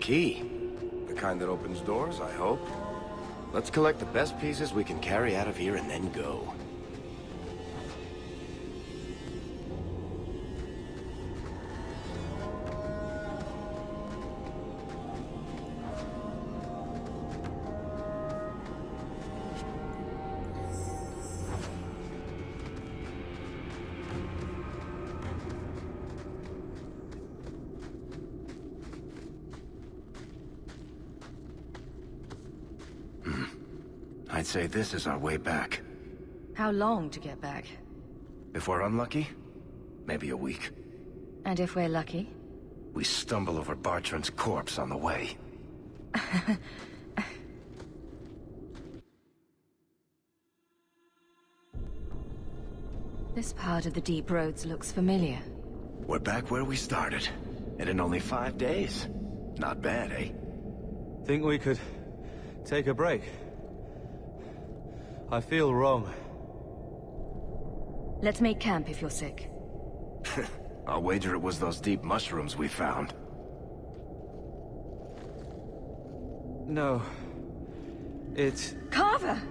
key. The kind that opens doors, I hope. Let's collect the best pieces we can carry out of here and then go. I'd say this is our way back. How long to get back? If we're unlucky, maybe a week. And if we're lucky? We stumble over Bartrand's corpse on the way. This part of the Deep Roads looks familiar. We're back where we started. And in only 5 days. Not bad, eh? Think we could take a break? I feel wrong. Let's make camp if you're sick. I'll wager it was those deep mushrooms we found. No. It's... Carver!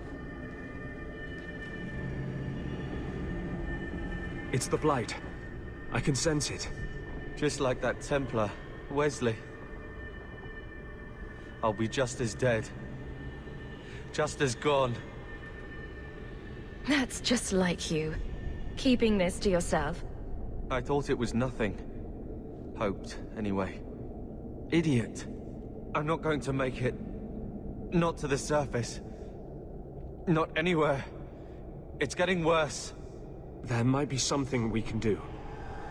It's the Blight. I can sense it. just like that Templar, Wesley. I'll be just as dead. Just as gone. That's just like you. Keeping this to yourself. I thought it was nothing. Hoped, anyway. Idiot. I'm not going to make it. Not to the surface. Not anywhere. It's getting worse. There might be something we can do.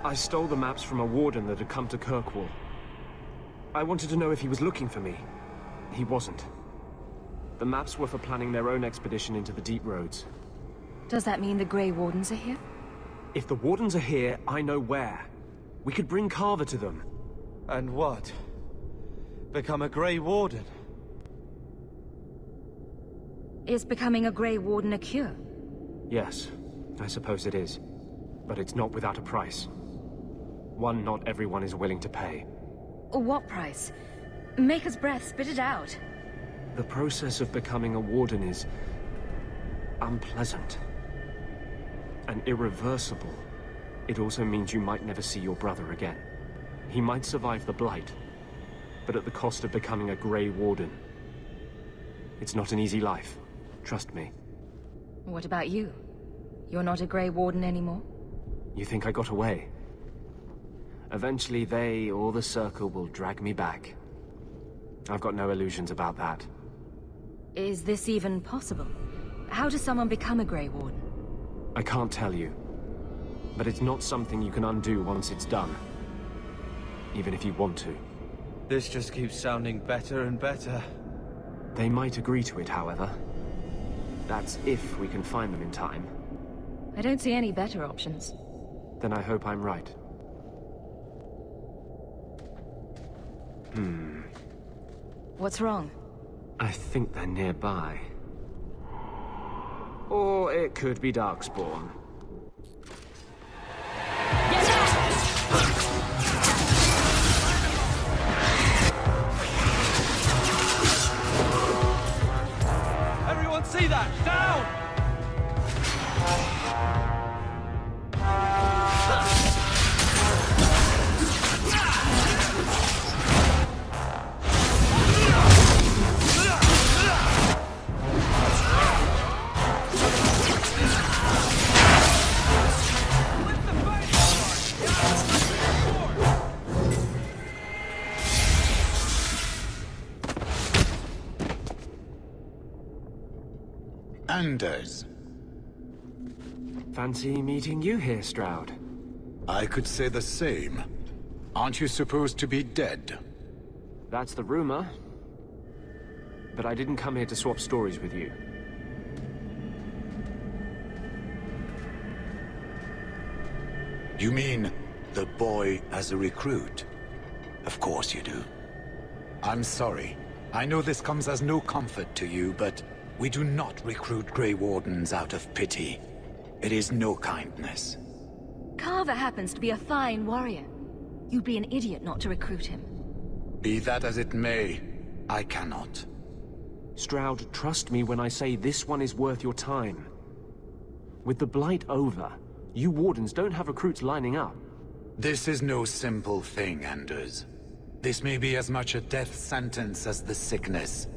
I stole the maps from a warden that had come to Kirkwall. I wanted to know if he was looking for me. He wasn't. The maps were for planning their own expedition into the Deep Roads. Does that mean the Grey Wardens are here? If the Wardens are here, I know where. We could bring Carver to them. And what? Become a Grey Warden? Is becoming a Grey Warden a cure? Yes, I suppose it is. But it's not without a price. One not everyone is willing to pay. What price? Maker's breath, spit it out. The process of becoming a Warden is... unpleasant. And irreversible. It also means you might never see your brother again. He might survive the Blight, but at the cost of becoming a Grey Warden. It's not an easy life. Trust me. What about you? You're not a Grey Warden anymore? You think I got away? Eventually they, or the Circle, will drag me back. I've got no illusions about that. Is this even possible? How does someone become a Grey Warden? I can't tell you. But it's not something you can undo once it's done. Even if you want to. This just keeps sounding better and better. They might agree to it, however. That's if we can find them in time. I don't see any better options. Then I hope I'm right. What's wrong? I think they're nearby. Or it could be Darkspawn. Everyone see that? Down! Anders. Fancy meeting you here, Stroud. I could say the same. Aren't you supposed to be dead? That's the rumor. But I didn't come here to swap stories with you. You mean the boy as a recruit? Of course you do. I'm sorry. I know this comes as no comfort to you, but we do not recruit Grey Wardens out of pity. It is no kindness. Carver happens to be a fine warrior. You'd be an idiot not to recruit him. Be that as it may, I cannot. Stroud, trust me when I say this one is worth your time. With the Blight over, you Wardens don't have recruits lining up. This is no simple thing, Anders. This may be as much a death sentence as the sickness,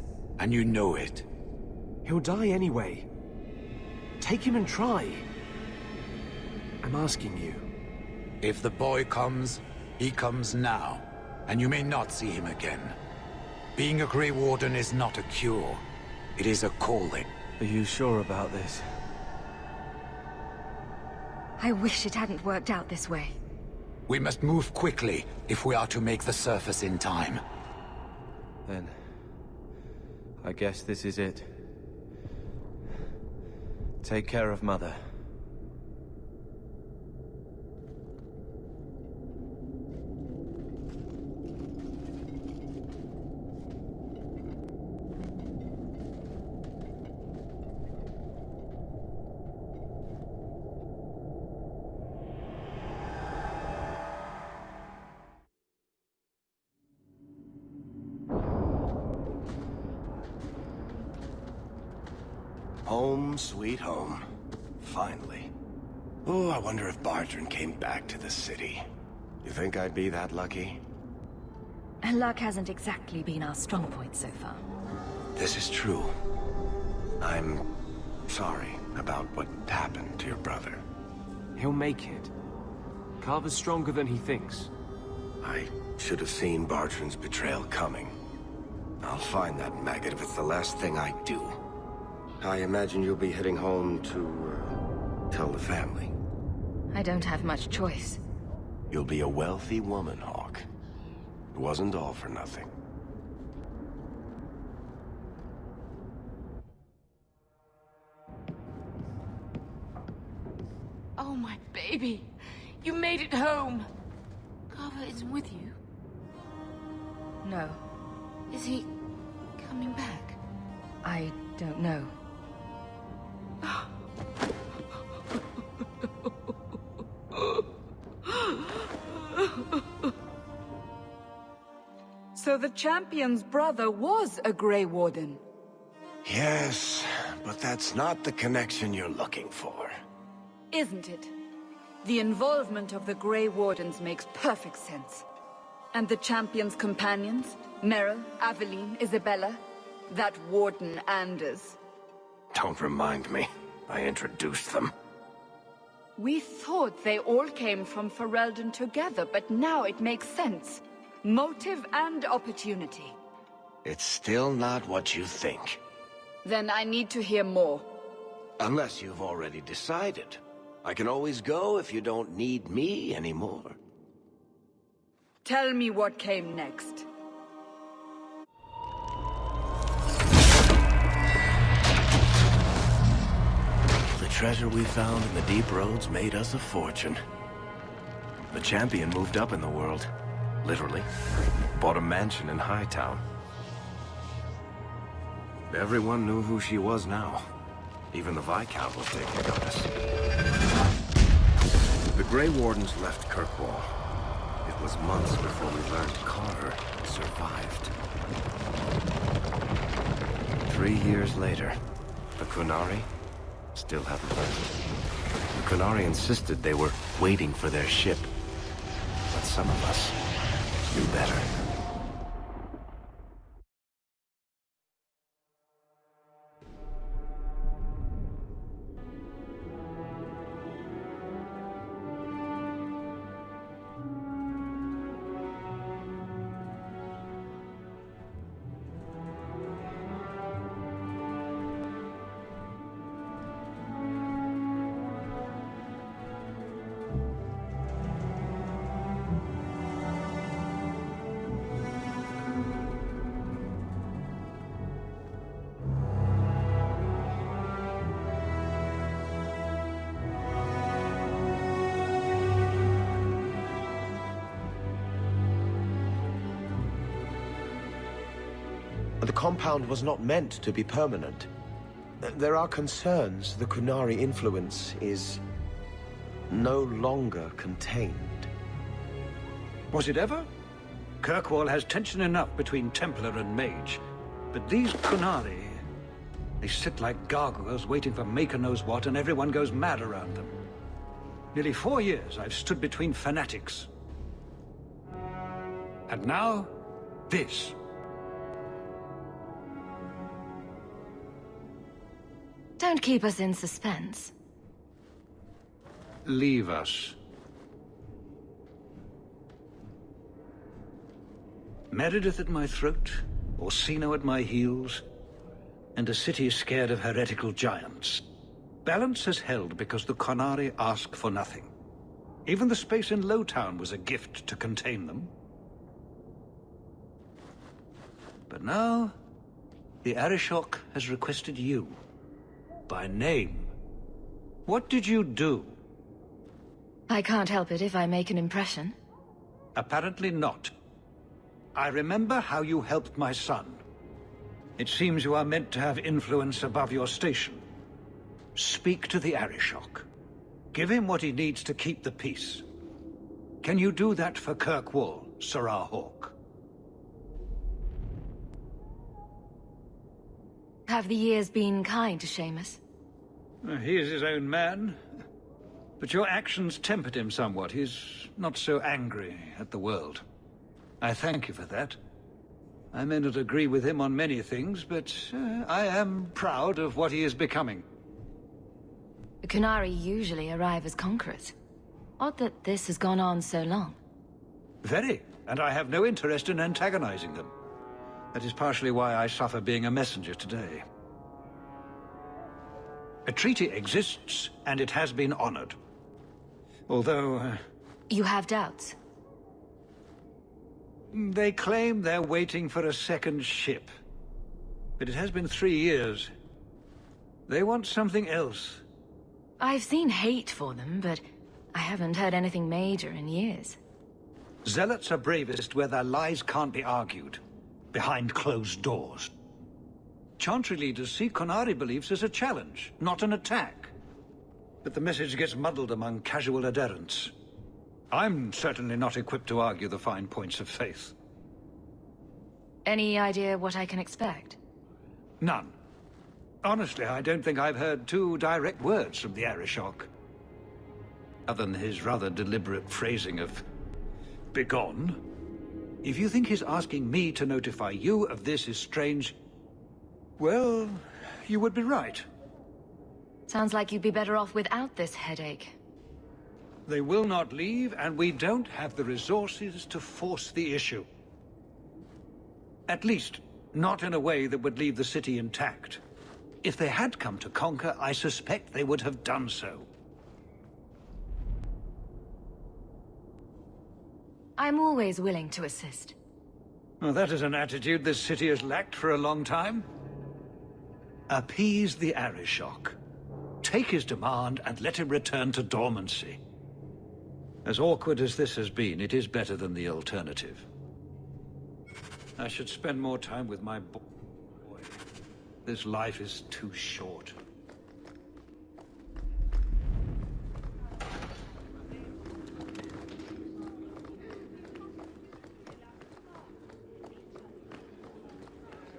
and you know it. He'll die anyway. Take him and try. I'm asking you. If the boy comes, he comes now, and you may not see him again. Being a Grey Warden is not a cure. It is a calling. Are you sure about this? I wish it hadn't worked out this way. We must move quickly if we are to make the surface in time. Then... I guess this is it. Take care of Mother. Home, sweet home. Finally. Oh, I wonder if Bardrin came back to the city. You think I'd be that lucky? Luck hasn't exactly been our strong point so far. This is true. I'm sorry about what happened to your brother. He'll make it. Carver's stronger than he thinks. I should have seen Bardrin's betrayal coming. I'll find that maggot if it's the last thing I do. I imagine you'll be heading home to, tell the family. I don't have much choice. You'll be a wealthy woman, Hawke. It wasn't all for nothing. Oh, my baby. You made it home. Carver isn't with you. No, Is he coming back? I don't know. So the champion's brother was a Grey Warden. Yes, but that's not the connection you're looking for. Isn't it? The involvement of the Grey Wardens makes perfect sense. And the champion's companions? Merrill, Aveline, Isabella? That Warden Anders. Don't remind me. I introduced them. We thought they all came from Ferelden together, but now it makes sense. Motive and opportunity. It's still not what you think. Then I need to hear more. Unless you've already decided. I can always go if you don't need me anymore. Tell me what came next. The treasure we found in the deep roads made us a fortune. The champion moved up in the world. Literally. Bought a mansion in Hightown. Everyone knew who she was now. Even the Viscount was taking notice. The Grey Wardens left Kirkwall. It was months before we learned Carver survived. 3 years later, the Qunari still haven't left. The Qunari insisted they were waiting for their ship. But some of us knew better. The compound was not meant to be permanent. There are concerns the Qunari influence is no longer contained. Was it ever? Kirkwall has tension enough between Templar and Mage, but these Qunari, they sit like gargoyles waiting for Maker knows what, and everyone goes mad around them. Nearly 4 years I've stood between fanatics. And now, this. Don't keep us in suspense. Leave us. Meredith at my throat, Orsino at my heels, and a city scared of heretical giants. Balance has held because the Qunari ask for nothing. Even the space in Lowtown was a gift to contain them. But now, the Arishok has requested you. By name. What did you do? I can't help it if I make an impression. Apparently not. I remember how you helped my son. It seems you are meant to have influence above your station. Speak to the Arishok. Give him what he needs to keep the peace. Can you do that for Kirkwall, Serah Hawke? Have the years been kind to Seamus? He is his own man. But your actions tempered him somewhat. He's not so angry at the world. I thank you for that. I may not agree with him on many things, but I am proud of what he is becoming. The Qunari usually arrive as conquerors. Odd that this has gone on so long. Very, and I have no interest in antagonizing them. That is partially why I suffer being a messenger today. A treaty exists, and it has been honored. Although... You have doubts? They claim they're waiting for a second ship. But it has been 3 years. They want something else. I've seen hate for them, but I haven't heard anything major in years. Zealots are bravest where their lies can't be argued. Behind closed doors. Chantry leaders see Qunari beliefs as a challenge, not an attack. But the message gets muddled among casual adherents. I'm certainly not equipped to argue the fine points of faith. Any idea what I can expect? None. Honestly, I don't think I've heard 2 direct words from the Arishok. Other than his rather deliberate phrasing of... begone. If you think his asking me to notify you of this is strange, well, you would be right. Sounds like you'd be better off without this headache. They will not leave, and we don't have the resources to force the issue. At least, not in a way that would leave the city intact. If they had come to conquer, I suspect they would have done so. I'm always willing to assist. Well, that is an attitude this city has lacked for a long time. Appease the Arishok. Take his demand and let him return to dormancy. As awkward as this has been, it is better than the alternative. I should spend more time with my boy. This life is too short.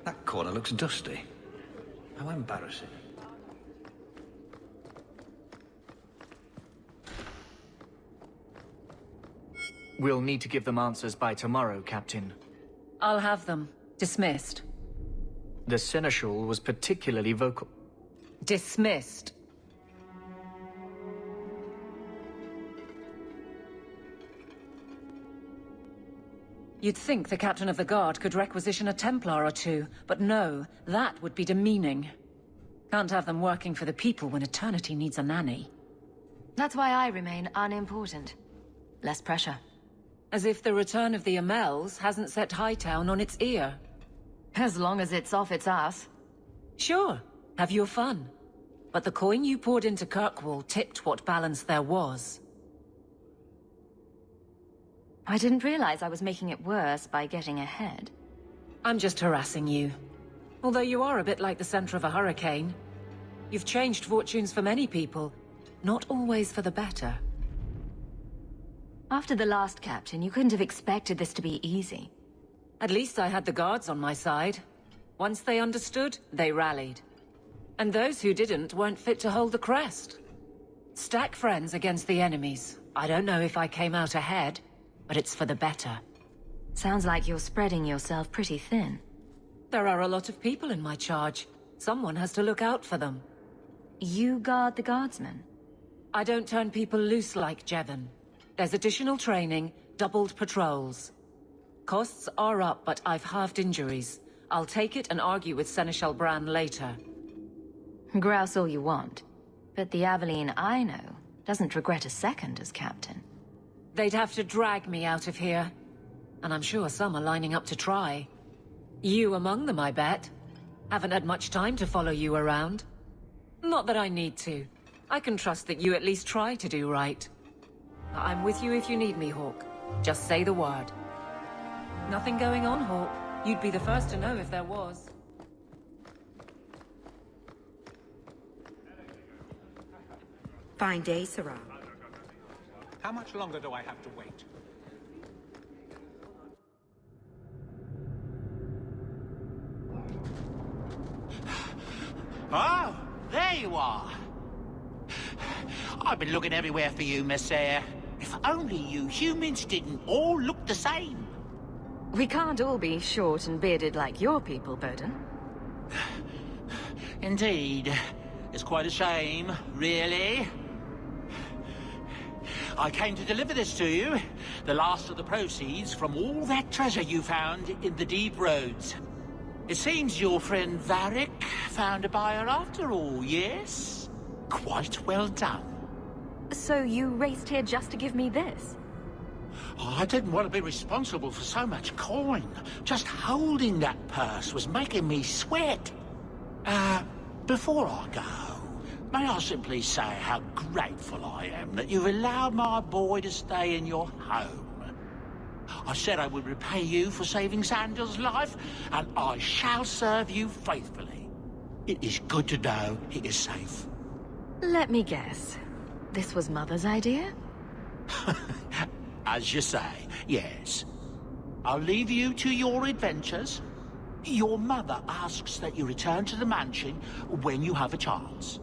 That corner looks dusty. How embarrassing. We'll need to give them answers by tomorrow, Captain. I'll have them. Dismissed. The Seneschal was particularly vocal. Dismissed. You'd think the Captain of the Guard could requisition a Templar or 2, but no, that would be demeaning. Can't have them working for the people when Eternity needs a nanny. That's why I remain unimportant. Less pressure. As if the return of the Amels hasn't set Hightown on its ear. As long as it's off its ass. Sure, have your fun. But the coin you poured into Kirkwall tipped what balance there was. I didn't realize I was making it worse by getting ahead. I'm just harassing you. Although you are a bit like the center of a hurricane. You've changed fortunes for many people, not always for the better. After the last captain, you couldn't have expected this to be easy. At least I had the guards on my side. Once they understood, they rallied. And those who didn't weren't fit to hold the crest. Stack friends against the enemies. I don't know if I came out ahead, but it's for the better. Sounds like you're spreading yourself pretty thin. There are a lot of people in my charge. Someone has to look out for them. You guard the guardsmen? I don't turn people loose like Jevon. There's additional training, doubled patrols. Costs are up, but I've halved injuries. I'll take it and argue with Seneschal Bran later. Grouse all you want. But the Aveline I know doesn't regret a second as captain. They'd have to drag me out of here. And I'm sure some are lining up to try. You among them, I bet. Haven't had much time to follow you around. Not that I need to. I can trust that you at least try to do right. I'm with you if you need me, Hawke. Just say the word. Nothing going on, Hawke. You'd be the first to know if there was. Fine day, Sarah. How much longer do I have to wait? Oh, there you are. I've been looking everywhere for you, Messiah. If only you humans didn't all look the same. We can't all be short and bearded like your people, Bowden. Indeed. It's quite a shame, really. I came to deliver this to you. The last of the proceeds from all that treasure you found in the deep roads. It seems your friend Varric found a buyer after all, yes? Quite well done. So you raced here just to give me this? Oh, I didn't want to be responsible for so much coin. Just holding that purse was making me sweat. Before I go, may I simply say how grateful I am that you've allowed my boy to stay in your home. I said I would repay you for saving Sandal's life, and I shall serve you faithfully. It is good to know he is safe. Let me guess. This was Mother's idea? As you say, yes. I'll leave you to your adventures. Your mother asks that you return to the mansion when you have a chance.